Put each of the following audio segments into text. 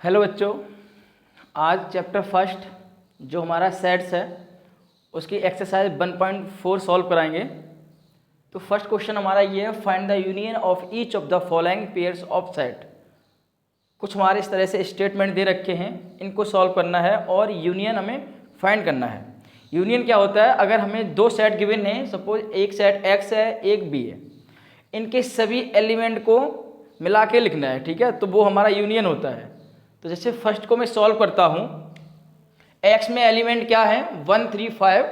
Hello बच्चों, आज chapter first जो हमारा सेट्स है उसकी एक्सरसाइज 1.4 सॉल्व कराएंगे। तो फर्स्ट क्वेश्चन हमारा ये है, find the union of each of the following pairs of set. कुछ हमारे इस तरह से स्टेटमेंट दे रखे हैं, इनको सॉल्व करना है और यूनियन हमें फाइंड करना है। यूनियन क्या होता है? अगर हमें दो सेट गिवन है, सपोज एक सेट एक्स है एक बी है, इनके सभी एलिमेंट को मिला के लिखना है, ठीक है, तो वो हमारा यूनियन होता है। तो जैसे फर्स्ट को मैं सॉल्व करता हूँ, एक्स में एलिमेंट क्या है 1 3 5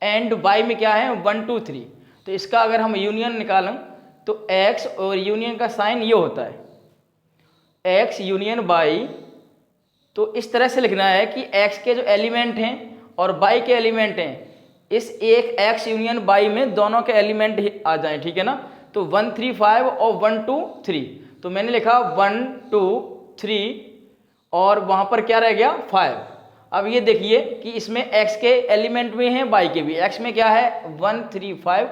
एंड वाई में क्या है 1 2 3। तो इसका अगर हम यूनियन निकालें तो एक्स और यूनियन का साइन ये होता है एक्स यूनियन वाई। तो इस तरह से लिखना है कि एक्स के जो एलिमेंट हैं और वाई के एलिमेंट हैं, इस एक एक्स यूनियन वाई में दोनों के एलिमेंट आ जाएं, ठीक है ना। तो 1 3 5 और 1 2 3। तो मैंने लिखा 1 2 3 और वहाँ पर क्या रह गया 5। अब ये देखिए कि इसमें x के एलिमेंट भी हैं y के भी। x में क्या है 1 3 5,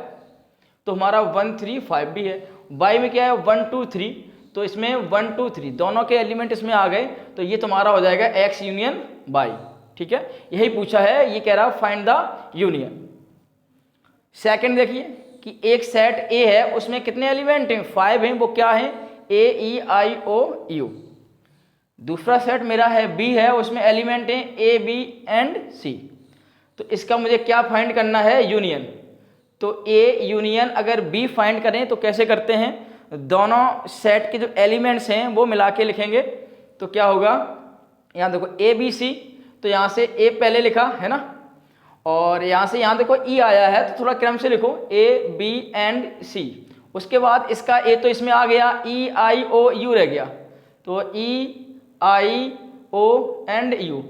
तो हमारा 1 3 5 भी है। y में क्या है 1 2 3, तो इसमें 1 2 3 दोनों के एलिमेंट इसमें आ गए। तो ये तुम्हारा हो जाएगा x यूनियन y, ठीक है। यही पूछा है, ये कह रहा है फाइंड द यूनियन। सेकंड देखिए कि एक सेट A है, उसमें कितने एलिमेंट हैं 5 हैं, वो क्या है A E I O U। दूसरा सेट मेरा है बी है, उसमें एलिमेंट हैं ए बी एंड सी। तो इसका मुझे क्या फाइंड करना है यूनियन। तो ए यूनियन अगर बी फाइंड करें तो कैसे करते हैं, दोनों सेट के जो एलिमेंट्स हैं वो मिला के लिखेंगे। तो क्या होगा, यहाँ देखो ए बी सी, तो यहाँ से ए पहले लिखा है ना, और यहाँ से यहाँ देखो ई आया है, तो थोड़ा क्रम से लिखो ए बी एंड सी। उसके बाद इसका ए तो इसमें आ गया, ई आई ओ यू रह गया, तो ई आई ओ एंड यू।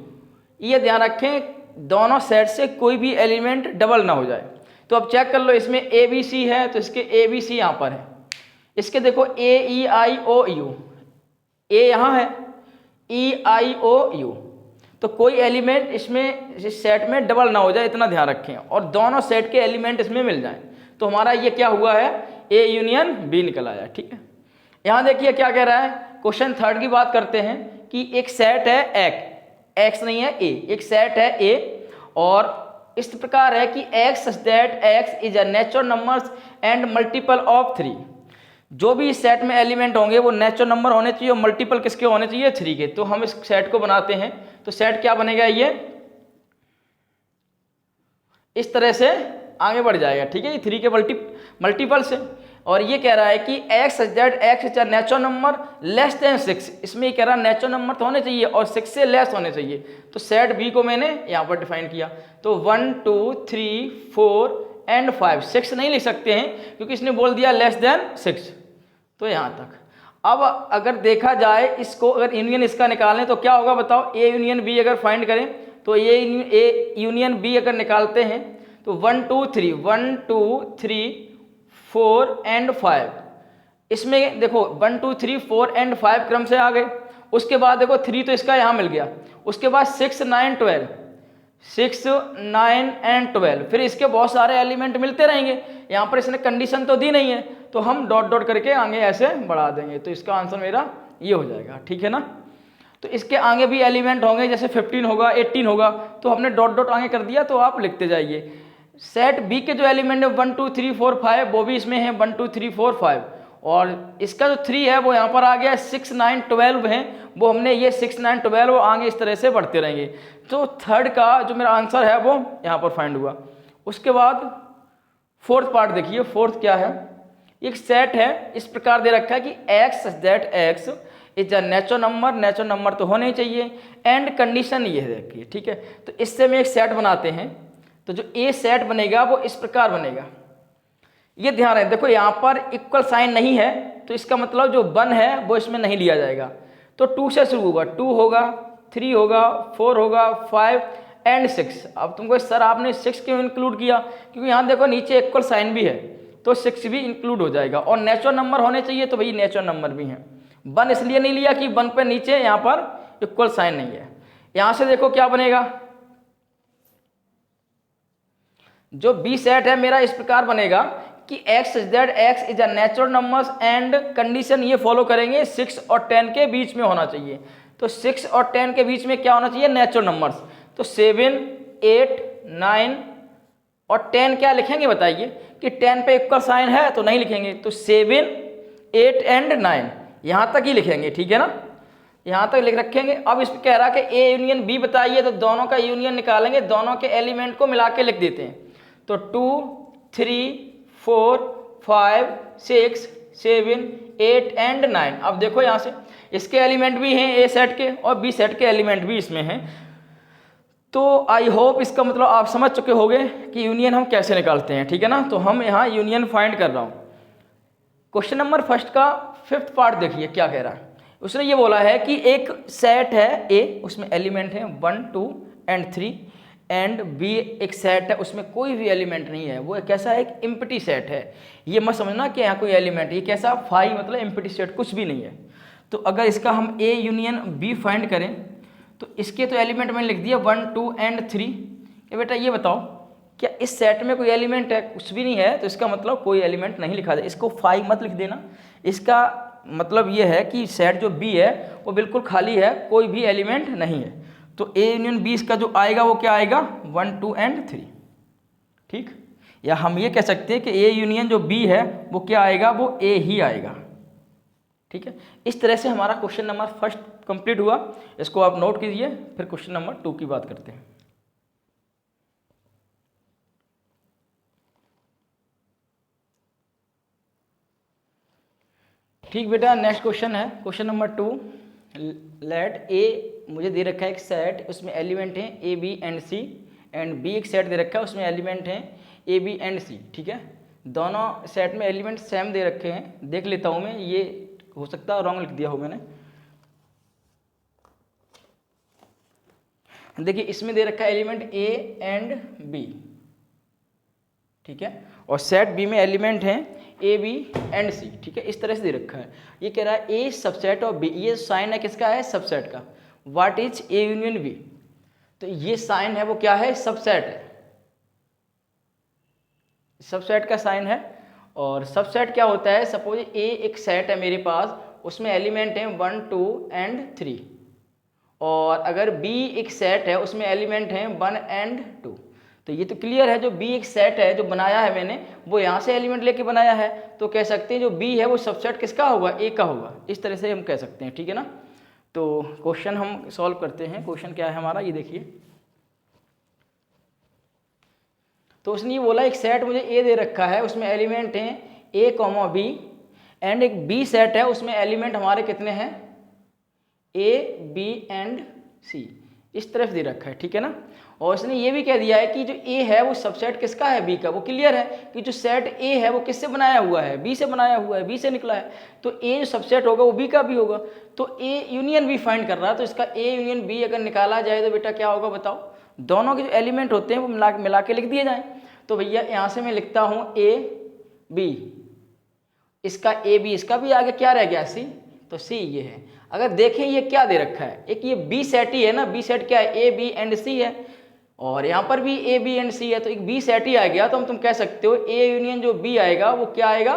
ये ध्यान रखें दोनों सेट से कोई भी एलिमेंट डबल ना हो जाए। तो अब चेक कर लो, इसमें ए बी सी है तो इसके ए बी सी यहाँ पर है, इसके देखो ए ई आई ओ यू, ए यहाँ है ई आई ओ यू, तो कोई एलिमेंट इसमें इस सेट में डबल ना हो जाए, इतना ध्यान रखें, और दोनों सेट के एलिमेंट इसमें मिल जाएं। तो हमारा ये क्या हुआ है, ए यूनियन बी निकल आया, ठीक है। यहाँ देखिए क्या कह रहा है, क्वेश्चन थर्ड की बात करते हैं कि एक सेट है एक्स नहीं है ए, एक सेट है ए और इस प्रकार है कि x such that x is a natural numbers and multiple of 3। जो भी इस सेट में एलिमेंट होंगे वो नेचुरल नंबर होने चाहिए और मल्टीपल किसके होने चाहिए 3 के। तो हम इस सेट को बनाते हैं, तो सेट क्या बनेगा, ये इस तरह से आगे बढ़ जाएगा, ठीक है, ये 3 के मल्टीपल से। और ये कह रहा है कि x such that x is a natural number less than 6। इसमें ये कह रहा है नेचुरल नंबर तो होने चाहिए और 6 से लेस होने चाहिए। तो सेट बी को मैंने यहाँ पर डिफाइन किया, तो 1 2 3 4 एंड 5। 6 नहीं लिख सकते हैं क्योंकि इसने बोल दिया लेस देन 6, तो यहाँ तक। अब अगर देखा जाए इसको, अगर यूनियन इसका निकालें तो क्या होगा बताओ, ए यूनियन बी अगर फाइंड करें तो ए यूनियन बी अगर निकालते हैं तो 1 2 3 1 2 3 4 एंड 5। इसमें देखो 1 2 3 4 एंड 5 क्रम से आ गए। उसके बाद देखो 3 तो इसका यहाँ मिल गया, उसके बाद 6 9 12, 6 9 एंड 12, फिर इसके बहुत सारे एलिमेंट मिलते रहेंगे। यहाँ पर इसने कंडीशन तो दी नहीं है, तो हम डॉट डॉट करके आगे ऐसे बढ़ा देंगे। तो इसका आंसर मेरा ये हो जाएगा, ठीक है ना। तो इसके आगे भी एलिमेंट होंगे, जैसे 15 होगा 18 होगा, तो हमने डॉट डॉट आगे कर दिया, तो आप लिखते जाइए। सेट बी के जो एलिमेंट है 1 2 3 4 5 वो भी इसमें है 1 2 3 4 5, और इसका जो 3 है वो यहाँ पर आ गया, 6 9 12 है, वो हमने ये 6 9 12 आगे इस तरह से बढ़ते रहेंगे। तो थर्ड का जो मेरा आंसर है वो यहाँ पर फाइंड हुआ। उसके बाद फोर्थ पार्ट देखिए, फोर्थ क्या है, एक सेट है, इस प्रकार दे रखा है कि x such that x is a natural number, natural number तो होने ही चाहिए, एंड कंडीशन ये है देखिए, ठीक है। तो इससे हम एक सेट बनाते हैं, तो जो ए सेट बनेगा वो इस प्रकार बनेगा। ये ध्यान है, देखो यहाँ पर इक्वल साइन नहीं है, तो इसका मतलब जो 1 है वो इसमें नहीं लिया जाएगा। तो 2 से शुरू होगा, 2 होगा 3 होगा 4 होगा 5 एंड 6। अब तुमको सर आपने 6 क्यों इंक्लूड किया, क्योंकि यहाँ देखो नीचे इक्वल साइन भी है, तो 6 भी इंक्लूड हो जाएगा, और नेचुरल नंबर होने चाहिए, तो भाई नेचुरल नंबर भी हैं। 1 इसलिए नहीं लिया कि 1 पे नीचे यहाँ पर इक्वल साइन नहीं है। यहाँ से देखो क्या बनेगा, जो बी सेट है मेरा इस प्रकार बनेगा कि x that x is a natural numbers and condition ये फॉलो करेंगे 6 और 10 के बीच में होना चाहिए। तो 6 और 10 के बीच में क्या होना चाहिए, नेचुरल नंबर्स। तो 7, 8, 9 और 10 क्या लिखेंगे बताइए, कि 10 पे इक्वल साइन है तो नहीं लिखेंगे, तो 7, 8 एंड 9 यहाँ तक ही लिखेंगे, ठीक है ना, यहाँ तक लिख रखेंगे। अब इस कह रहा है कि ए यूनियन बी बताइए, तो दोनों का यूनियन निकालेंगे, दोनों के एलिमेंट को मिला के लिख देते हैं। तो 2, 3, 4, 5, 6, 7, 8 एंड 9। अब देखो यहाँ से इसके एलिमेंट भी हैं ए सेट के और बी सेट के एलिमेंट भी इसमें हैं। तो आई होप इसका मतलब आप समझ चुके होंगे कि यूनियन हम कैसे निकालते हैं, ठीक है ना। तो हम यहाँ यूनियन फाइंड कर रहा हूँ। क्वेश्चन नंबर फर्स्ट का 5th पार्ट देखिए क्या कह रहा है। उसने ये बोला है कि एक सेट है ए, उसमें एलिमेंट है 1, 2 एंड 3 एंड बी एक सेट है उसमें कोई भी एलिमेंट नहीं है, वो कैसा है, एक एम्प्टी सेट है। ये मत समझना कि यहाँ कोई एलिमेंट, ये कैसा फाई मतलब एम्प्टी सेट, कुछ भी नहीं है। तो अगर इसका हम ए यूनियन बी फाइंड करें तो इसके तो एलिमेंट मैंने लिख दिया 1, 2 एंड 3। कि बेटा ये बताओ क्या इस सेट में कोई एलिमेंट है, कुछ भी नहीं है, तो इसका मतलब कोई एलिमेंट नहीं लिखा जाए। इसको फाई मत लिख देना, इसका मतलब ये है कि सेट जो बी है वो बिल्कुल खाली है, कोई भी एलिमेंट नहीं है। तो ए यूनियन बी इसका जो आएगा वो क्या आएगा, 1, 2 एंड 3, ठीक। या हम ये कह सकते हैं कि ए यूनियन जो बी है वो क्या आएगा, वो ए ही आएगा, ठीक है। इस तरह से हमारा क्वेश्चन नंबर फर्स्ट कंप्लीट हुआ। इसको आप नोट कीजिए, फिर क्वेश्चन नंबर 2 की बात करते हैं। ठीक बेटा, नेक्स्ट क्वेश्चन है क्वेश्चन नंबर 2। लेट ए मुझे दे रखा है एक सेट, उसमें एलिमेंट हैं a b and c, and b एक सेट दे रखा है उसमें एलिमेंट हैं ए बी एंड सी, ठीक है। दोनों सेट में एलिमेंट सेम दे रखे हैं। देख लेता हूँ मैं, ये हो सकता है रॉन्ग लिख दिया हो मैंने। देखिए इसमें दे रखा है एलिमेंट ए एंड बी, ठीक है, और सेट बी में एलिमेंट हैं ए बी एंड सी, ठीक है। इस तरह से दे रखा है। ये कह रहा है ए सबसेट ऑफ बी, ये साइन है किसका है, सबसेट का। What is A union B, तो ये साइन है वो क्या है, सबसेट है, सबसेट का साइन है। और सबसेट क्या होता है, सपोज ए एक सेट है मेरे पास, उसमें एलिमेंट हैं 1, 2 एंड 3, और अगर बी एक सेट है उसमें एलिमेंट हैं 1 एंड 2। तो ये तो क्लियर है, जो बी एक सेट है जो बनाया है मैंने, वो यहाँ से एलिमेंट लेके बनाया है, तो कह सकते हैं जो बी है वो सबसेट किसका होगा, ए का होगा। इस तरह से हम कह सकते हैं, ठीक है ना। तो क्वेश्चन हम सॉल्व करते हैं। क्वेश्चन क्या है हमारा, ये देखिए। तो उसने ये बोला एक सेट मुझे ए दे रखा है, उसमें एलिमेंट हैं ए कॉमा बी, एंड एक बी सेट है उसमें एलिमेंट हमारे कितने हैं, ए बी एंड सी, इस तरफ दे रखा है, ठीक है ना। और इसने ये भी कह दिया है कि जो ए है वो सबसेट किसका है, बी का। वो क्लियर है कि जो सेट ए है वो किससे बनाया हुआ है, बी से बनाया हुआ है, बी से निकला है। तो ए जो सबसेट होगा वो बी का भी होगा। तो ए यूनियन बी फाइंड कर रहा है, तो इसका ए यूनियन बी अगर निकाला जाए तो बेटा क्या होगा बताओ, दोनों के जो एलिमेंट होते हैं वो मिला के लिख दिए जाएँ। तो भैया यहाँ से मैं लिखता हूँ ए बी, इसका ए बी, इसका भी आगे क्या रह गया, सी, तो सी ये है। अगर देखें ये क्या दे रखा है, एक ये बी सेट ही है ना, बी सेट क्या है, ए बी एंड सी है, और यहाँ पर भी ए बी एंड सी है, तो एक बी सेट ही आ गया। तो तुम कह सकते हो ए यूनियन जो बी आएगा वो क्या आएगा,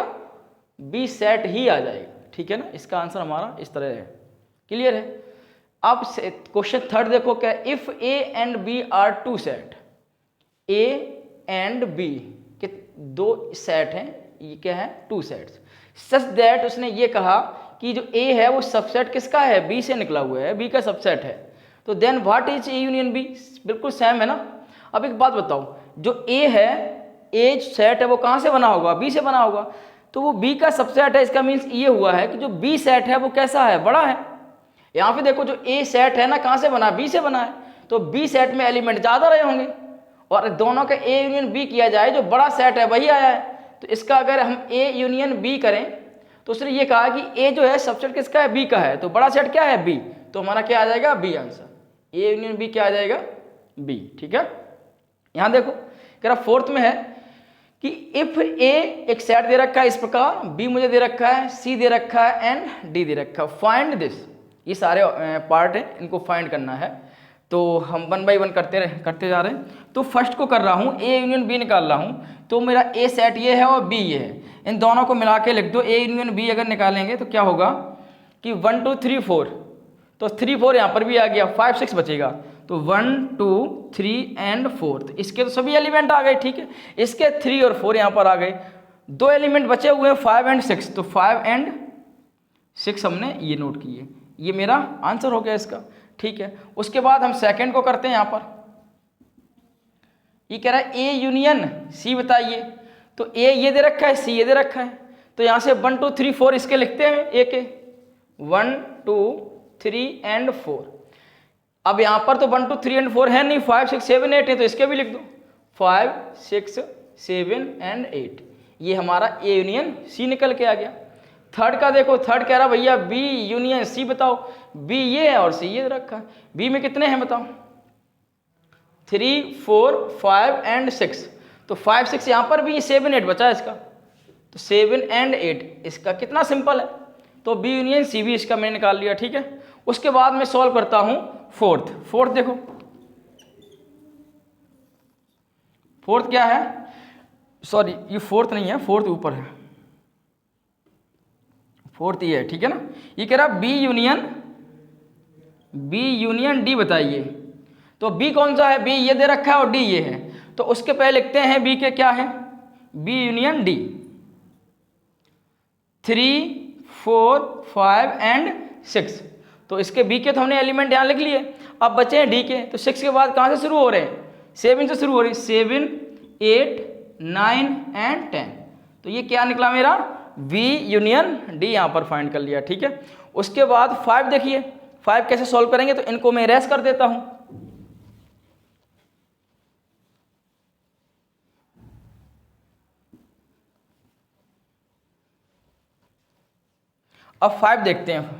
बी सेट ही आ जाएगा, ठीक है ना। इसका आंसर हमारा इस तरह है, क्लियर है। अब क्वेश्चन थर्ड देखो क्या, if A and B are two set, A and B के दो सेट हैं, ये क्या है, टू सेट्स, सच दैट उसने ये कहा कि जो ए है वो सबसेट किसका है, बी से निकला हुआ है, बी का सबसेट है। तो then what is A union B, बिल्कुल सेम है ना। अब एक बात बताओ, जो ए है, ए सेट है वो कहाँ से बना होगा, बी से बना होगा। तो वो बी का सबसेट है, इसका मीन्स ये हुआ है कि जो बी सेट है वो कैसा है, बड़ा है। यहाँ पे देखो जो ए सेट है ना, कहाँ से बना, बी से बना है, तो बी सेट में एलिमेंट ज़्यादा रहे होंगे, और दोनों का ए यूनियन बी किया जाए, जो बड़ा सेट है वही आया है। तो इसका अगर हम ए यूनियन बी करें तो उसने ये कहा कि ए जो है सबसेट किसका है, बी का है, तो बड़ा सेट क्या है, बी, तो हमारा क्या आ जाएगा, B answer. A union B क्या आ जाएगा, बी, ठीक है। यहाँ देखो कह रहा फोर्थ में है कि इफ ए एक सेट दे रखा है इस प्रकार, बी मुझे दे रखा है, सी दे रखा है एंड डी दे रखा है, फाइंड दिस। ये सारे पार्ट हैं, इनको फाइंड करना है। तो हम 1 बाय 1 करते जा रहे हैं। तो फर्स्ट को कर रहा हूँ, ए यूनियन बी निकाल रहा हूँ। तो मेरा ए सेट ये है और बी ये है, इन दोनों को मिला के लिख दो। ए यूनियन बी अगर निकालेंगे तो क्या होगा कि 1 2 3 4, तो 3 4 यहाँ पर भी आ गया, 5 6 बचेगा। तो 1 2 3 एंड 4, तो इसके तो सभी एलिमेंट आ गए, ठीक है। इसके 3 और 4 यहाँ पर आ गए, 2 एलिमेंट बचे हुए हैं 5 एंड 6, तो 5 एंड 6 हमने ये नोट किए, ये मेरा आंसर हो गया इसका, ठीक है। उसके बाद हम सेकंड को करते हैं। यहाँ पर ये कह रहा है ए यूनियन सी बताइए, तो ए ये दे रखा है, सी ये दे रखा है, तो यहाँ से 1 2 3 4 इसके लिखते हैं ए के, 1 2 3 एंड 4। अब यहाँ पर तो 1 2 3 एंड 4 है नहीं, 5 6 7 8 है, तो इसके भी लिख दो 5 6 7 एंड 8। ये हमारा ए यूनियन सी निकल के आ गया। थर्ड का देखो, थर्ड कह रहा भैया बी यूनियन सी बताओ, बी ये है और सी ये रखा है, बी में कितने हैं बताओ, 3 4 5 एंड 6, तो 5 6 यहाँ पर भी, 7 8 बचा है इसका, तो 7 एंड 8, इसका कितना सिंपल है, तो बी यूनियन सी भी इसका मैंने निकाल लिया, ठीक है। उसके बाद मैं सॉल्व करता हूँ फोर्थ देखो, फोर्थ क्या है, सॉरी ये फोर्थ नहीं है, फोर्थ ऊपर है, फोर्थ ये है, ठीक है ना। ये कह रहा बी यूनियन डी बताइए, तो बी कौन सा है, बी ये दे रखा है और डी ये है, तो उसके पहले लिखते हैं बी के क्या है, बी यूनियन डी, 3 4 5 एंड 6, तो इसके बी के तो हमने एलिमेंट यहाँ लिख लिए। अब बचे हैं डी के, तो 6 के बाद कहाँ से शुरू हो रहे हैं, 7 से शुरू हो रही, 7 8 9 एंड 10, तो ये क्या निकला मेरा, बी यूनियन डी यहाँ पर फाइंड कर लिया, ठीक है। उसके बाद 5 देखिए, 5 कैसे सॉल्व करेंगे, तो इनको मैं रेस कर देता हूँ। अब 5 देखते हैं।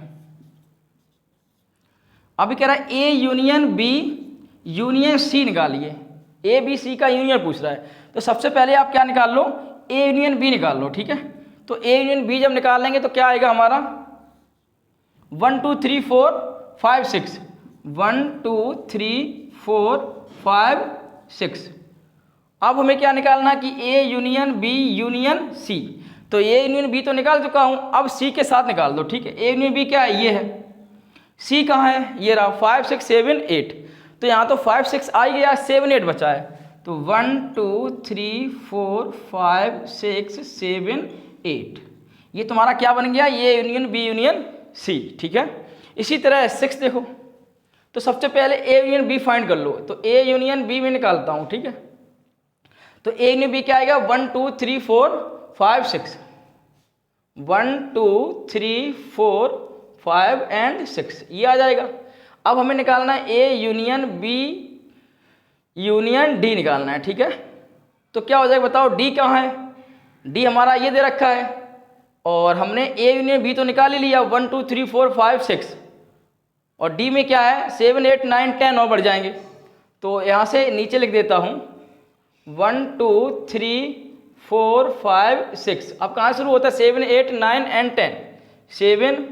अभी कह रहा है A union B union C निकालिए, ए बी सी का यूनियन पूछ रहा है, तो सबसे पहले आप क्या निकाल लो, ए यूनियन बी निकाल लो, ठीक है। तो ए यूनियन बी जब निकालेंगे तो क्या आएगा हमारा, 1 2 3 4 5 6, 1 2 3 4 5 6। अब हमें क्या निकालना कि A union B union C, तो ए यूनियन बी तो निकाल चुका हूं, अब सी के साथ निकाल दो, ठीक है। ए यूनियन बी क्या है, ये है, सी कहाँ है, ये रहा, 5 6 7 8, तो यहाँ तो 5 6 आ ही गया, 7 8 बचा है, तो 1 2 3 4 5 6 7 8, ये तुम्हारा क्या बन गया, A union B union C, ठीक है। इसी तरह 6 देखो, तो सबसे पहले ए यूनियन बी फाइंड कर लो, तो ए यूनियन बी में निकालता हूँ, ठीक है। तो ए यूनियन बी क्या आएगा, 1 2 3 4 5 6, 1 2 3 4 5 एंड 6, ये आ जाएगा। अब हमें निकालना है A union B union D निकालना है, ठीक है। तो क्या हो जाएगा बताओ, डी कहाँ है, डी हमारा ये दे रखा है, और हमने ए यूनियन बी तो निकाल ही लिया, 1 2 3 4 5 6, और डी में क्या है 7 8 9 10 और बढ़ जाएंगे, तो यहाँ से नीचे लिख देता हूँ 1 2 3 4 5 6। अब कहाँ शुरू होता है, 7 8 9 एंड 10, 7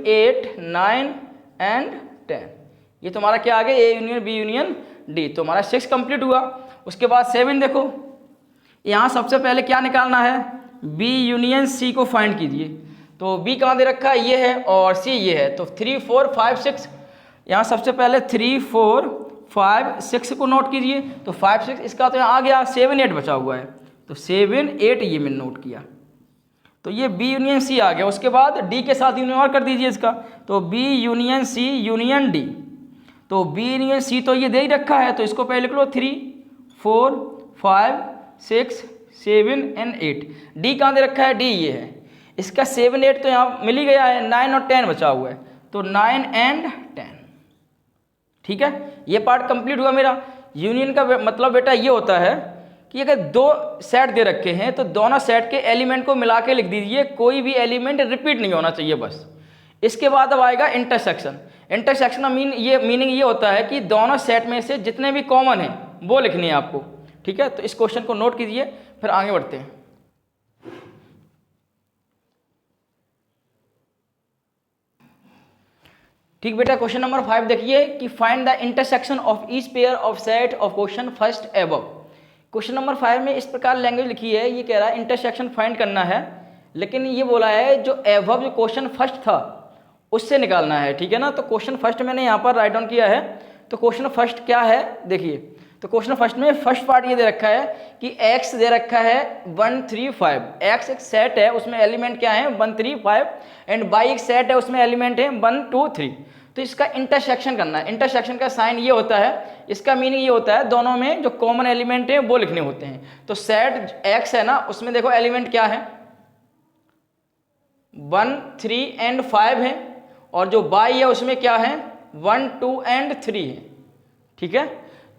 8 9 एंड 10, ये तुम्हारा क्या आ गया, A union B union D, तो हमारा 6 कंप्लीट हुआ। उसके बाद 7 देखो, यहाँ सबसे पहले क्या निकालना है, बी यूनियन सी को फाइंड कीजिए, तो बी कहाँ दे रखा है, ये है, और सी ये है, तो 3 4 5 6, यहाँ सबसे पहले 3 4 5 6 को नोट कीजिए, तो 5 6 इसका तो यहाँ आ गया, 7 8 बचा हुआ है, तो 7 8 ये मैंने नोट किया, तो ये बी यूनियन सी आ गया। उसके बाद डी के साथ यूनियन और कर दीजिए इसका, तो B union C union D, तो बी यूनियन सी तो ये दे ही रखा है, तो इसको पहले लिख लो 3 4 5 6 7 एंड 8, डी कहाँ दे रखा है, डी ये है, इसका 7 8 तो यहाँ मिल ही गया है, 9 और 10 बचा हुआ है, तो 9 एंड 10, ठीक है। ये पार्ट कंप्लीट हुआ मेरा। यूनियन का मतलब बेटा ये होता है कि अगर 2 सेट दे रखे हैं तो दोनों सेट के एलिमेंट को मिला के लिख दीजिए, कोई भी एलिमेंट रिपीट नहीं होना चाहिए बस। इसके बाद अब आएगा इंटरसेक्शन। इंटरसेक्शन का मीनिंग ये होता है कि दोनों सेट में से जितने भी कॉमन हैं वो लिखनी है आपको, ठीक है। तो इस क्वेश्चन को नोट कीजिए, फिर आगे बढ़ते हैं। ठीक बेटा, क्वेश्चन नंबर 5 देखिए कि find the intersection of each pair of set of question first above. Question number 5 में इस प्रकार लैंग्वेज लिखी है, ये कह रहा है इंटरसेक्शन फाइंड करना है लेकिन ये बोला है जो एबव जो क्वेश्चन फर्स्ट था उससे निकालना है, ठीक है ना। तो क्वेश्चन फर्स्ट मैंने यहाँ पर राइट डाउन किया है। तो क्वेश्चन फर्स्ट क्या है देखिए, तो क्वेश्चन फर्स्ट में फर्स्ट पार्ट ये दे रखा है कि x दे रखा है 1 3 5। x एक सेट है, उसमें एलिमेंट क्या है 1 3 5, एंड y एक सेट है, उसमें एलिमेंट है 1 2 3। तो इसका इंटरसेक्शन करना है। इंटरसेक्शन का साइन ये होता है, इसका मीनिंग ये होता है दोनों में जो कॉमन एलिमेंट है वो लिखने होते हैं। तो सेट x है ना, उसमें देखो एलिमेंट क्या है 1 3 एंड 5 है, और जो y है उसमें क्या है 1 2 एंड 3 है, ठीक है।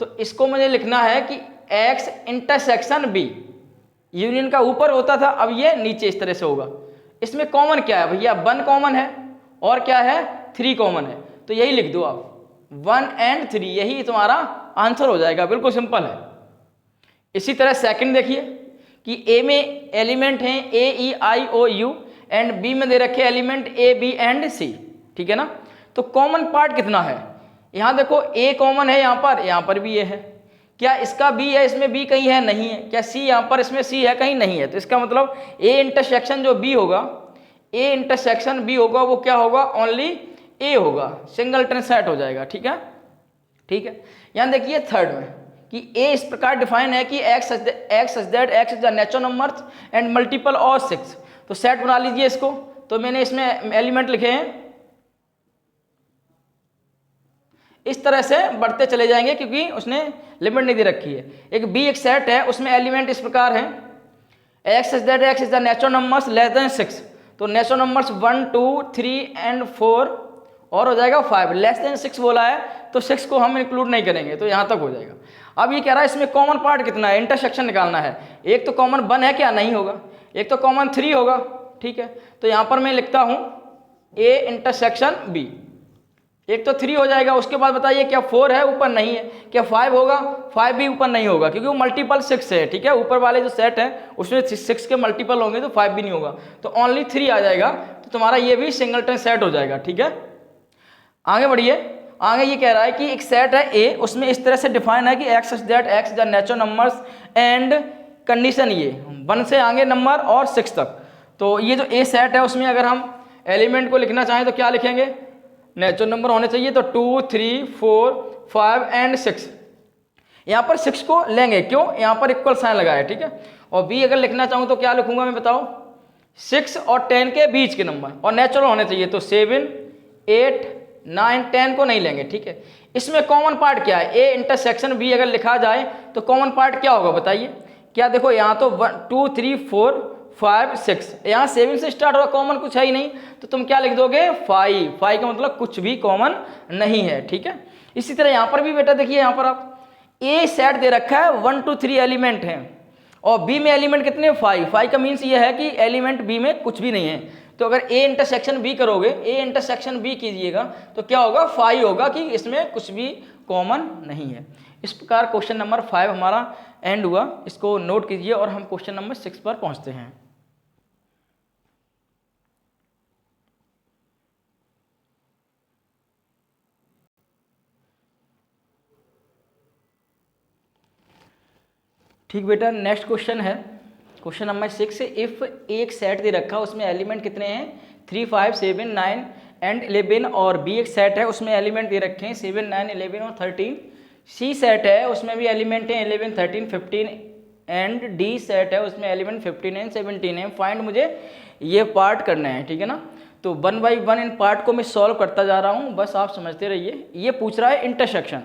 तो इसको मुझे लिखना है कि x इंटरसेक्शन b, यूनियन का ऊपर होता था, अब ये नीचे इस तरह से होगा। इसमें कॉमन क्या है भैया 1 कॉमन है और क्या है 3 कॉमन है, तो यही लिख दो आप 1 एंड 3, यही तुम्हारा आंसर हो जाएगा, बिल्कुल सिंपल है। इसी तरह सेकंड देखिए कि a में एलिमेंट हैं a e i o u and b में दे रखे element a b and c, ठीक है ना। तो कॉमन पार्ट कितना है, यहाँ देखो a कॉमन है, यहाँ पर भी a है। क्या इसका b है, इसमें b कहीं है, नहीं है। क्या c यहाँ पर इसमें c है, कहीं नहीं है। तो इसका मतलब a इंटरसेक्शन जो b होगा, a इंटरसेक्शन b होगा, वो क्या होगा ओनली a होगा, सिंगलटन सेट हो जाएगा, ठीक है। ठीक है, यहाँ देखिए थर्ड में कि a इस प्रकार डिफाइन है कि x such that x is the natural number and multiple of 6। तो सेट बना लीजिए इसको। तो मैंने इसमें एलिमेंट लिखे हैं, इस तरह से बढ़ते चले जाएंगे क्योंकि उसने लिमिट नहीं दे रखी है। एक b एक सेट है, उसमें एलिमेंट इस प्रकार है x such that x is the natural numbers less than 6। तो नेचुरल नंबर्स 1 2 3 एंड 4 और हो जाएगा 5। लेस देन 6 बोला है तो 6 को हम इंक्लूड नहीं करेंगे, तो यहाँ तक हो जाएगा। अब ये कह रहा है इसमें कॉमन पार्ट कितना है, इंटरसेक्शन निकालना है। एक तो कॉमन 1 है, क्या नहीं होगा, एक तो कॉमन 3 होगा, ठीक है। तो यहाँ पर मैं लिखता हूँ a इंटरसेक्शन b, एक तो 3 हो जाएगा। उसके बाद बताइए क्या 4 है, ऊपर नहीं है। क्या 5 होगा, 5 भी ऊपर नहीं होगा क्योंकि वो मल्टीपल 6 है, ठीक है। ऊपर वाले जो सेट है उसमें 6 के मल्टीपल होंगे तो 5 भी नहीं होगा, तो ओनली 3 आ जाएगा। तो तुम्हारा ये भी सिंगलटन सेट हो जाएगा, ठीक है। आगे बढ़िए, आगे ये कह रहा है कि एक सेट है A, उसमें इस तरह से डिफाइन है कि x such that x the natural numbers and condition ये 1 से आगे नंबर और 6 तक। तो ये जो A सेट है उसमें अगर हम एलिमेंट को लिखना चाहें तो क्या लिखेंगे, नेचुरल नंबर होने चाहिए, तो 2 3 4 5 एंड 6। यहाँ पर 6 को लेंगे, क्यों, यहाँ पर इक्वल साइन लगा है, ठीक है। और B अगर लिखना चाहूँ तो क्या लिखूंगा मैं, बताओ 6 और 10 के बीच के नंबर और नेचुरल होने चाहिए, तो 7 8 9 10 को नहीं लेंगे, ठीक है। इसमें कॉमन पार्ट क्या है, A इंटरसेक्शन B अगर लिखा जाए तो कॉमन पार्ट क्या होगा बताइए। क्या देखो यहाँ तो 1 2 3 4 5 6, यहाँ 7 से स्टार्ट होगा, कॉमन कुछ है ही नहीं, तो तुम क्या लिख दोगे 5। 5 का मतलब कुछ भी कॉमन नहीं है, ठीक है। इसी तरह यहाँ पर भी बेटा देखिए, यहाँ पर आप A सेट दे रखा है 1 2 3 एलिमेंट हैं और B में एलिमेंट कितने 5। 5 का मीन्स ये है कि एलिमेंट B में कुछ भी नहीं है। तो अगर A इंटरसेक्शन B करोगे, A इंटरसेक्शन B कीजिएगा तो क्या होगा 5 होगा कि इसमें कुछ भी कॉमन नहीं है। इस प्रकार क्वेश्चन नंबर 5 हमारा एंड हुआ, इसको नोट कीजिए और हम क्वेश्चन नंबर 6 पर पहुंचते हैं। ठीक बेटा, नेक्स्ट क्वेश्चन है क्वेश्चन नंबर 6। इफ एक सेट दे रखा, उसमें एलिमेंट कितने हैं 3 5 7 9 एंड 11, और B एक सेट है, उसमें एलिमेंट दे रखे हैं 7 9 11 और 13। C सेट है, उसमें भी एलिमेंट है 11 13 15, एंड D सेट है, उसमें एलिमेंट 15 एंड 17 है। फाइंड, मुझे ये पार्ट करना है, ठीक है ना। तो 1 बाई 1 इन पार्ट को मैं सॉल्व करता जा रहा हूँ, बस आप समझते रहिए। ये पूछ रहा है इंटरसेक्शन,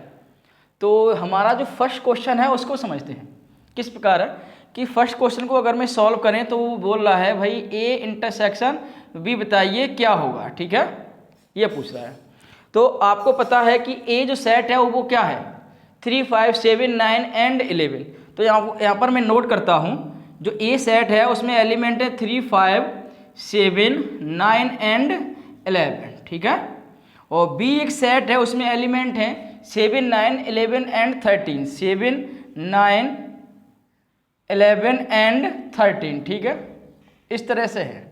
तो हमारा जो फर्स्ट क्वेश्चन है उसको समझते हैं किस प्रकार है कि फर्स्ट क्वेश्चन को अगर मैं सॉल्व करें तो वो बोल रहा है भाई A इंटरसेक्शन B बताइए क्या होगा, ठीक है, ये पूछ रहा है। तो आपको पता है कि A जो सेट है वो क्या है 3 5 7 9 एंड 11। तो यहाँ पर मैं नोट करता हूँ, जो A सेट है उसमें एलिमेंट है 3 5 7 9 एंड 11, ठीक है। और B एक सेट है, उसमें एलिमेंट है 7 9 11 एंड 13, 7 9 11 एंड 13, ठीक है, इस तरह से है।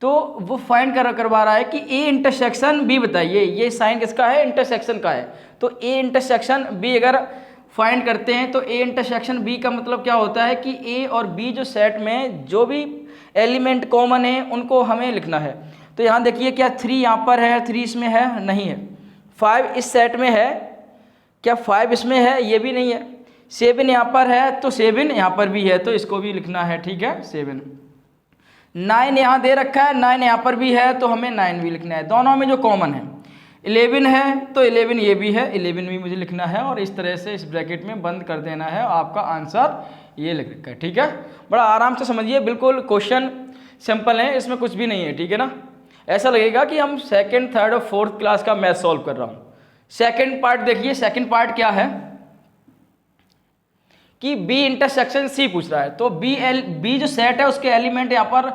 तो वो फाइंड करवा रहा है कि A इंटरसेक्शन B बताइए, ये साइन किसका है इंटरसेक्शन का है। तो A इंटरसेक्शन B अगर फाइंड करते हैं तो A इंटरसेक्शन B का मतलब क्या होता है कि A और B जो सेट में जो भी एलिमेंट कॉमन है उनको हमें लिखना है। तो यहाँ देखिए क्या 3 यहाँ पर है, 3 इसमें है, नहीं है। 5 इस सेट में है, क्या 5 इसमें है, ये भी नहीं है। 7 यहाँ पर है तो 7 यहाँ पर भी है, तो इसको भी लिखना है, ठीक है 7। 9 यहाँ दे रखा है, 9 यहाँ पर भी है तो हमें 9 भी लिखना है। दोनों में जो कॉमन है 11 है तो 11 ये भी है, 11 भी मुझे लिखना है और इस तरह से इस ब्रैकेट में बंद कर देना है। आपका आंसर ये लिख रखा है, ठीक है। बड़ा आराम से समझिए, बिल्कुल क्वेश्चन सिंपल है, इसमें कुछ भी नहीं है, ठीक है ना। ऐसा लगेगा कि हम सेकंड, थर्ड और फोर्थ क्लास का मैथ सॉल्व कर रहा हूँ। सेकंड पार्ट देखिए, सेकंड पार्ट क्या है कि बी इंटरसेक्शन सी पूछ रहा है। तो बी जो सेट है उसके एलिमेंट यहाँ पर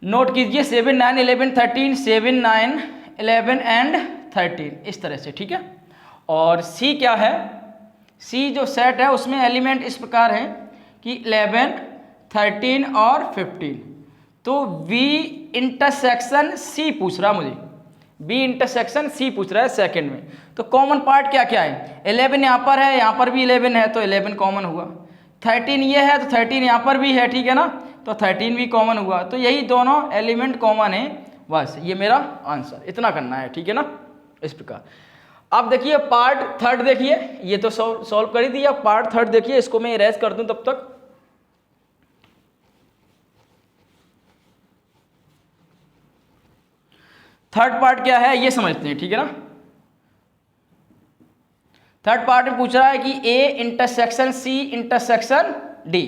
नोट कीजिए, 7 9 11 13, 7 9 11 एंड 13 इस तरह से, ठीक है। और सी क्या है, सी जो सेट है उसमें एलिमेंट इस प्रकार है कि 11 13 और 15। तो बी इंटरसेक्शन सी पूछ रहा मुझे, बी इंटरसेक्शन सी पूछ रहा है सेकंड में। तो कॉमन पार्ट क्या क्या है, 11 यहाँ पर है, यहाँ पर भी 11 है तो 11 कॉमन हुआ। 13 ये है तो 13 यहाँ पर भी है, ठीक है ना, तो 13 भी कॉमन हुआ। तो यही दोनों एलिमेंट कॉमन है, बस ये मेरा आंसर, इतना करना है, ठीक है ना। इस प्रकार अब देखिए पार्ट थर्ड देखिए, ये तो सॉल्व कर ही दिया। पार्ट थर्ड देखिए, इसको मैं इरेज कर दूं तब तक। थर्ड पार्ट क्या है ये समझते हैं, ठीक है ना। थर्ड पार्ट में पूछ रहा है कि A intersection C intersection D.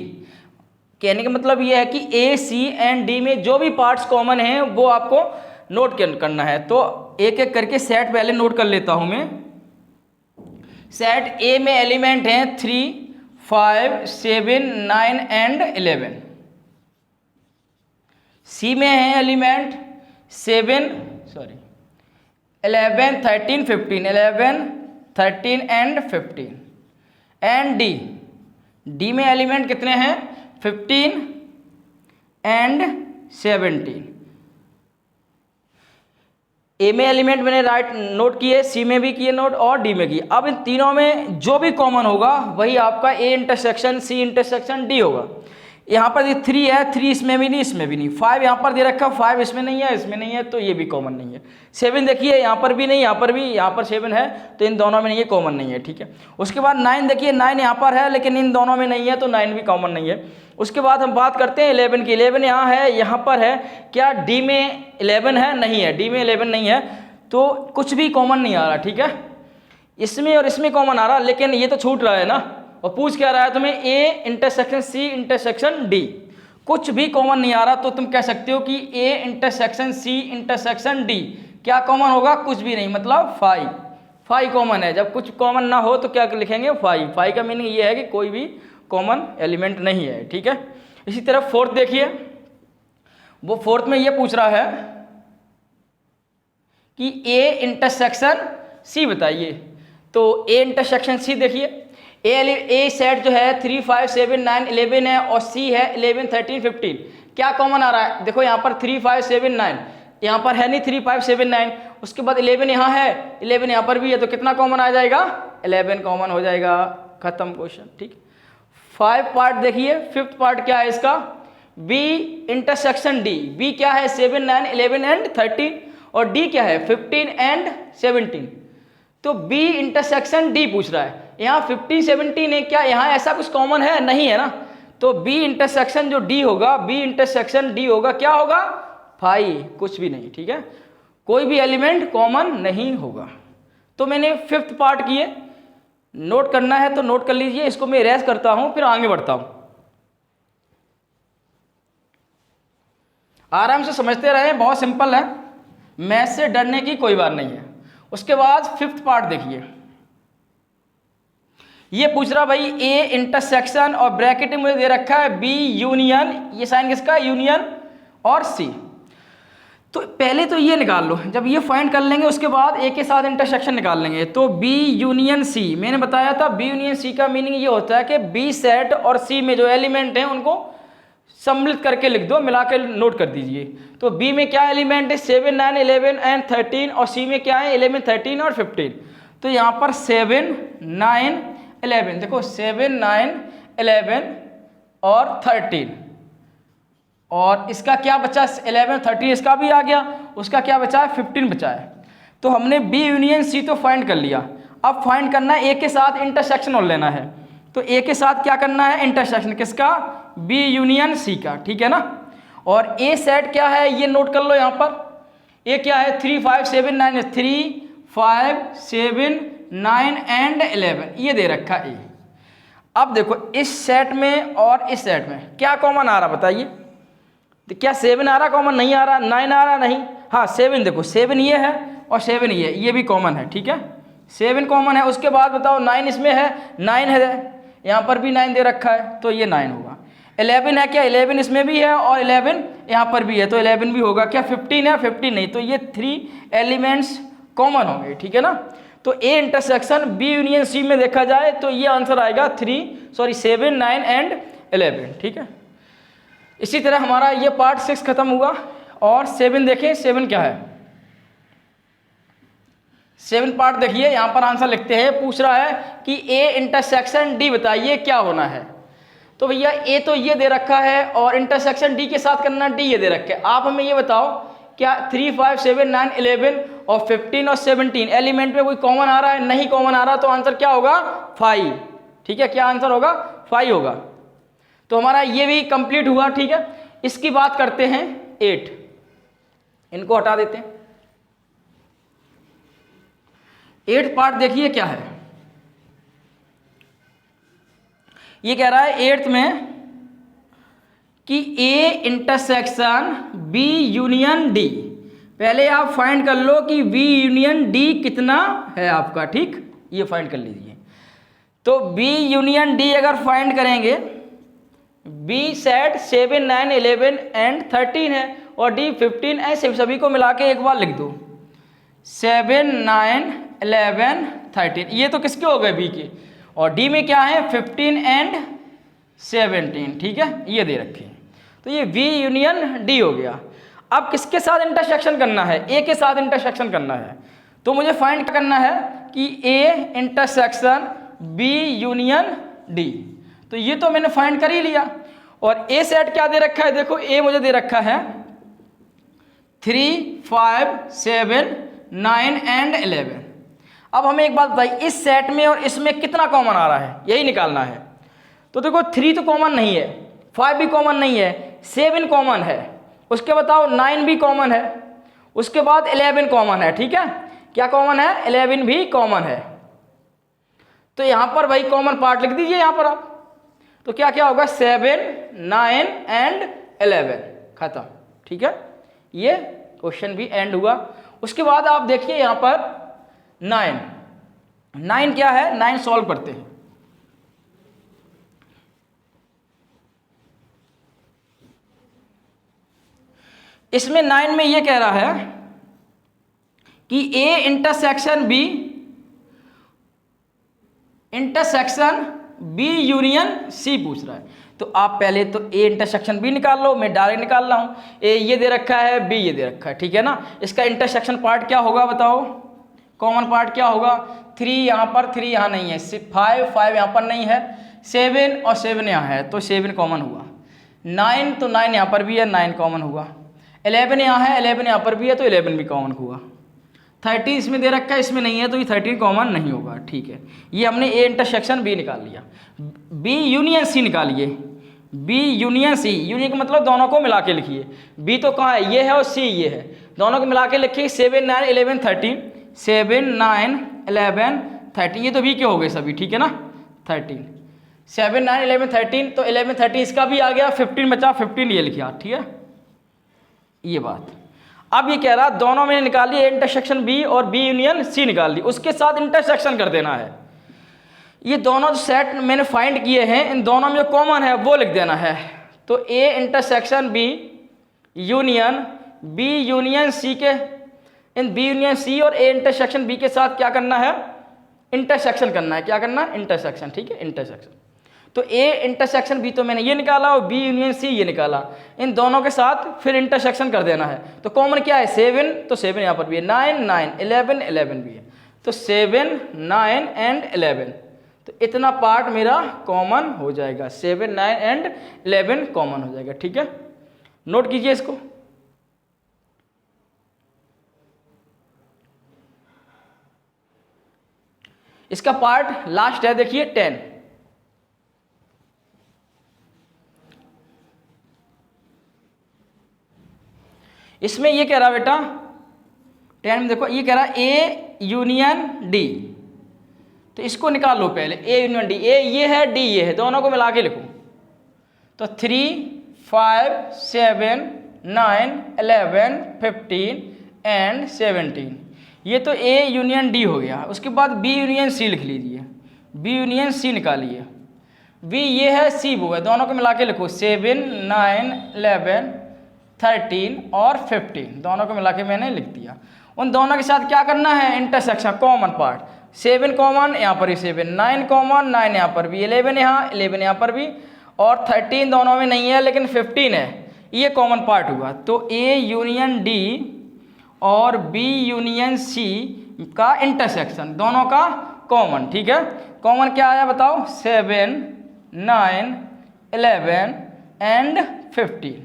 कहने का मतलब ये है कि ए सी एंड डी में जो भी पार्ट्स कॉमन हैं वो आपको नोट करना है। तो एक एक करके सेट पहले नोट कर लेता हूं मैं। सेट ए में एलिमेंट हैं 3 5 7 9 एंड 11। सी में है एलिमेंट 11 13 15, 11 13 एंड 15। एंड डी में एलिमेंट कितने हैं 15 एंड 17। ए में एलिमेंट मैंने राइट नोट किए, सी में भी किए नोट और डी में किए। अब इन तीनों में जो भी कॉमन होगा वही आपका A intersection C intersection D होगा। यहाँ पर ये 3 है, 3 इसमें भी नहीं, इसमें भी नहीं। 5 यहाँ पर दे रखा, 5 इसमें नहीं है, इसमें नहीं है, तो ये भी कॉमन नहीं है। 7 देखिए यहाँ पर भी नहीं, यहाँ पर भी, यहाँ पर 7 है, तो इन दोनों में नहीं है, कॉमन नहीं है, ठीक है। उसके बाद 9 देखिए, 9 यहाँ पर है लेकिन इन दोनों में नहीं है, तो 9 भी कॉमन नहीं है। उसके बाद हम बात करते हैं 11 की। 11 यहाँ है, यहाँ पर है, क्या डी में 11 है, नहीं है, डी में 11 नहीं है, तो कुछ भी कॉमन नहीं आ रहा, ठीक है। इसमें और इसमें कॉमन आ रहा, लेकिन ये तो छूट रहा है ना। और पूछ क्या रहा है तुम्हें, A intersection C intersection D, कुछ भी कॉमन नहीं आ रहा, तो तुम कह सकते हो कि A intersection C intersection D क्या कॉमन होगा, कुछ भी नहीं, मतलब 5 कॉमन है। जब कुछ कॉमन ना हो तो क्या लिखेंगे 5 का मीनिंग ये है कि कोई भी कॉमन एलिमेंट नहीं है, ठीक है। इसी तरह फोर्थ देखिए, वो फोर्थ में ये पूछ रहा है कि ए इंटरसेक्शन सी बताइए। तो ए इंटरसेक्शन सी देखिए, ए सेट जो है 3 5 7 9 11 है और सी है 11 13 15। क्या कॉमन आ रहा है, देखो यहाँ पर 3 5 7 9, यहाँ पर है नहीं 3 5 7 9। उसके बाद 11 यहाँ है, 11 यहाँ पर भी है, तो कितना कॉमन आ जाएगा 11 कॉमन हो जाएगा, खत्म क्वेश्चन, ठीक। 5 पार्ट देखिए, फिफ्थ पार्ट क्या है इसका, बी इंटरसेक्शन डी। बी क्या है 7 9 11 एंड 13 और डी क्या है 15 एंड 17। तो बी इंटरसेक्शन डी पूछ रहा है। यहाँ 15 17 है, क्या यहाँ ऐसा कुछ कॉमन है, नहीं है ना। तो बी इंटरसेक्शन जो डी होगा, बी इंटरसेक्शन डी होगा, क्या होगा 5, कुछ भी नहीं, ठीक है, कोई भी एलिमेंट कॉमन नहीं होगा। तो मैंने फिफ्थ पार्ट किए, नोट करना है तो नोट कर लीजिए। इसको मैं इरेज करता हूं फिर आगे बढ़ता हूं, आराम से समझते रहे, बहुत सिंपल है, मैथ से डरने की कोई बात नहीं है। उसके बाद फिफ्थ पार्ट देखिए, ये पूछ रहा भाई ए इंटरसेक्शन और ब्रैकेट में मुझे दे रखा है बी यूनियन, ये साइन किसका यूनियन और सी। तो पहले तो ये निकाल लो, जब ये फाइंड कर लेंगे उसके बाद ए के साथ इंटरसेक्शन निकाल लेंगे। तो बी यूनियन सी, मैंने बताया था बी यूनियन सी का मीनिंग ये होता है कि बी सेट और सी में जो एलिमेंट हैं उनको सम्मिलित करके लिख दो, मिला के नोट कर दीजिए। तो बी में क्या एलिमेंट है 7 9 11 एंड 13 और सी में क्या है 11 13 और 15। तो यहाँ पर 7 9 11, देखो 7 9 11 और 13 और इसका क्या बचा 11 13, इसका भी आ गया, उसका क्या बचा है 15 बचा है। तो हमने बी यूनियन सी तो फाइंड कर लिया, अब फाइंड करना है ए के साथ इंटरसेक्शन और लेना है। तो ए के साथ क्या करना है इंटरसेक्शन किसका, बी यूनियन सी का, ठीक है ना। और ए सेट क्या है ये नोट कर लो यहाँ पर, ए क्या है 3 5 7 9, 3 5 7 9 एंड 11 ये दे रखा ए। अब देखो इस सेट में और इस सेट में क्या कॉमन आ रहा बताइए, तो क्या 7 आ रहा कॉमन, नहीं आ रहा, 9 आ रहा नहीं, हाँ 7 देखो 7 ये है और 7 ये भी कॉमन है, ठीक है 7 कॉमन है। उसके बाद बताओ 9 इसमें है, 9 है यहाँ पर भी 9 दे रखा है तो ये 9 होगा। 11 है क्या, 11 इसमें भी है और 11 यहाँ पर भी है तो 11 भी होगा। क्या 15 है, 15 नहीं, तो ये 3 एलिमेंट्स कॉमन होंगे, ठीक है ना। तो A intersection B union C में देखा जाए तो ये आंसर आएगा 7 9 एंड 11, ठीक है। इसी तरह हमारा ये पार्ट 6 खत्म हुआ और 7 देखें, 7 क्या है, 7 पार्ट देखिए यहाँ पर आंसर लिखते हैं, पूछ रहा है कि ए इंटरसेक्शन डी बताइए क्या होना है। तो भैया ए तो ये दे रखा है और इंटरसेक्शन डी के साथ करना डी ये दे रखा है। आप हमें ये बताओ क्या 3 5 7 9 11 और 15 और 17 एलिमेंट में कोई कॉमन आ रहा है, नहीं कॉमन आ रहा, तो आंसर क्या होगा 5, ठीक है। क्या आंसर होगा 5 होगा। तो हमारा ये भी कंप्लीट हुआ, ठीक है। इसकी बात करते हैं 8, इनको हटा देते हैं। 8 पार्ट देखिए क्या है, ये कह रहा है 8th में कि A intersection B union D. पहले आप फाइंड कर लो कि बी यूनियन डी कितना है आपका, ठीक, ये फाइंड कर लीजिए। तो बी यूनियन डी अगर फाइंड करेंगे, बी सेट 7 9 11 एंड 13 है और डी 15, ऐसे सभी को मिला के एक बार लिख दो 7 9 11 13, ये तो किसके हो गए बी के, और डी में क्या है 15 एंड 17, ठीक है, ये दे रखे हैं। तो ये बी यूनियन डी हो गया। अब किसके साथ इंटरसेक्शन करना है, ए के साथ इंटरसेक्शन करना है। तो मुझे फाइंड करना है कि A intersection B union D, तो ये तो मैंने फाइंड कर ही लिया। और ए सेट क्या दे रखा है, देखो ए मुझे दे रखा है 3 5 7 9 एंड 11। अब हमें एक बात बताइए, इस सेट में और इसमें कितना कॉमन आ रहा है, यही निकालना है। तो देखो 3 तो कॉमन नहीं है, 5 भी कॉमन नहीं है, 7 कॉमन है, उसके बताओ 9 भी कॉमन है, उसके बाद 11 कॉमन है, ठीक है। क्या कॉमन है, 11 भी कॉमन है। तो यहां पर भाई कॉमन पार्ट लिख दीजिए यहां पर आप। तो क्या क्या होगा 7 9 एंड 11 खत्म, ठीक है। ये क्वेश्चन भी एंड हुआ। उसके बाद आप देखिए यहां पर 9 क्या है, 9 सॉल्व करते हैं। इसमें 9 में ये कह रहा है कि A intersection B union C पूछ रहा है। तो आप पहले तो ए इंटरसेक्शन बी निकाल लो, मैं डायरेक्ट निकाल रहा हूं। ए ये दे रखा है, बी ये दे रखा है, ठीक है ना। इसका इंटरसेक्शन पार्ट क्या होगा बताओ, कॉमन पार्ट क्या होगा, 3 यहाँ पर, 3 यहाँ नहीं है, 5 यहाँ पर नहीं है, 7 और 7 यहाँ है तो 7 कॉमन हुआ। 9 तो 9 यहाँ पर भी है, 9 कॉमन हुआ। 11 यहाँ है, 11 यहाँ पर भी है तो 11 भी कॉमन हुआ। 30 इसमें दे रखा है, इसमें नहीं है तो ये 13 कॉमन नहीं होगा, ठीक है। ये हमने ए इंटरसेक्शन बी निकाल लिया। बी यूनियन सी निकालिए, बी यूनियन सी, यूनियन का मतलब दोनों को मिला के लिखिए। बी तो कहाँ है, ये है और सी ये है, दोनों को मिला के लिखिए 7 9 11 13, 7 9 11 13, ये तो बी के हो गए सभी, ठीक है ना। 13 7 9 11 13, तो 11 13 इसका भी आ गया, 15 बचा, 15 ये लिखिए, ठीक है ये बात। अब ये कह रहा दोनों में निकाल ली, इंटरसेक्शन बी और बी यूनियन सी निकाल ली, उसके साथ इंटरसेक्शन कर देना है। ये दोनों जो सेट मैंने फाइंड किए हैं इन दोनों में कॉमन है वो लिख देना है। तो A intersection B union C के, इन बी यूनियन सी और ए इंटरसेक्शन बी के साथ क्या करना है, इंटरसेक्शन करना है। क्या करना है, इंटरसेक्शन, ठीक है, इंटरसेक्शन। तो ए इंटरसेक्शन बी तो मैंने ये निकाला और बी यूनियन सी ये निकाला, इन दोनों के साथ फिर इंटरसेक्शन कर देना है। तो कॉमन क्या है 7, तो 7 यहाँ पर भी है, 9 9 11 11 भी है, तो 7 9 एंड 11, तो इतना पार्ट मेरा कॉमन हो जाएगा, 7 9 एंड 11 कॉमन हो जाएगा, ठीक है। नोट कीजिए इसको। इसका पार्ट लास्ट है, देखिए 10। इसमें ये कह रहा बेटा 10 में देखो, ये कह रहा ए यूनियन डी, तो इसको निकाल लो पहले। ए यूनियन डी, ए ये है, डी ये है, दोनों को मिला के लिखो। तो 3, 5, 7, 9, 11, 15 एंड 17, ये तो ए यूनियन डी हो गया। उसके बाद बी यूनियन सी लिख लीजिए, बी यूनियन सी निकालिए। बी ये है, सी वो है, दोनों को मिला के लिखो। 7, 9, 11, 13 और 15, दोनों को मिला के मैंने लिख दिया। उन दोनों के साथ क्या करना है, इंटरसेक्शन, कॉमन पार्ट। 7 कॉमन, यहाँ पर भी 7, 9 कॉमन, 9 यहाँ पर भी, 11 यहाँ, 11 यहाँ पर भी, और 13 दोनों में नहीं है लेकिन 15 है, ये कॉमन पार्ट हुआ। तो ए यूनियन डी और बी यूनियन सी का इंटरसेक्शन, दोनों का कॉमन, ठीक है। कॉमन क्या आया बताओ, 7, 9, 11 एंड 15,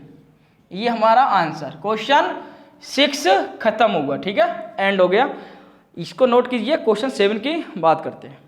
ये हमारा आंसर। क्वेश्चन 6 खत्म हुआ, ठीक है, एंड हो गया। इसको नोट कीजिए। क्वेश्चन 7 की बात करते हैं।